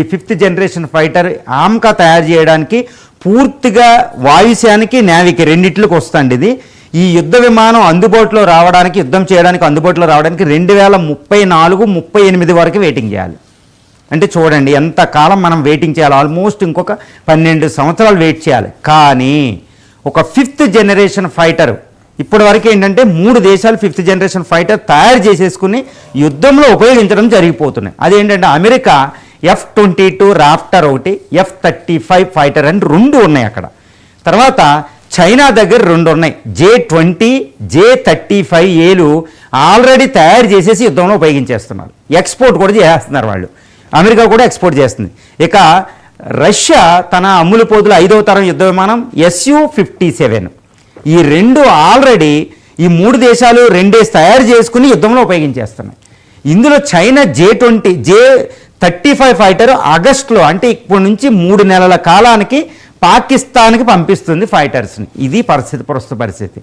ఈ 5th generation fighter AMCA తయారు చేయడానికి పూర్తిగా వాయుసేనకి నేవీకి రెండిట్లకు వస్తుంది. ఇది ఈ యుద్ధ విమానం అందుబాటులో రావడానికి యుద్ధం చేయడానికి అందుబాటులో రావడానికి 2034-38 వరకు వెయిటింగ్ చేయాలి. అంటే చూడండి ఎంత కాలం మనం వెయిటింగ్ చేయాలి. ఆల్మోస్ట్ ఇంకొక 12 సంవత్సరాలు వెయిట్ చేయాలి. కానీ ఒక 5th జనరేషన్ ఫైటర్ ఇప్పటి వరకు ఏంటంటే 3 దేశాలు 5th జనరేషన్ ఫైటర్ తయారు చేసేసుకుని యుద్ధంలో ఉపయోగించడం జరిగిపోతున్నాయి. అదేంటంటే అమెరికా F-22 రాప్టర్ ఒకటి, F-35 ఫైటర్ అని 2 ఉన్నాయి అక్కడ. తర్వాత చైనా దగ్గర 2 ఉన్నాయి, J-20, J-35Aలు ఆల్రెడీ తయారు చేసేసి యుద్ధంలో ఉపయోగించేస్తున్నారు. ఎక్స్పోర్ట్ కూడా చేస్తున్నారు వాళ్ళు. అమెరికా కూడా ఎక్స్పోర్ట్ చేస్తుంది. ఇక రష్యా తన అమ్ములు పోతుల 5వ తరం యుద్ధ విమానం Su-57. ఈ 2 ఆల్రెడీ ఈ 3 దేశాలు 2 తయారు చేసుకుని యుద్ధంలో ఉపయోగించేస్తున్నాయి. ఇందులో చైనా J-35 ఫైటర్ ఆగస్టులో అంటే ఇప్పటి నుంచి 3 నెలల కాలానికి పాకిస్తాన్కి పంపిస్తుంది ఫైటర్స్ని. ఇది ప్రస్తుత పరిస్థితి.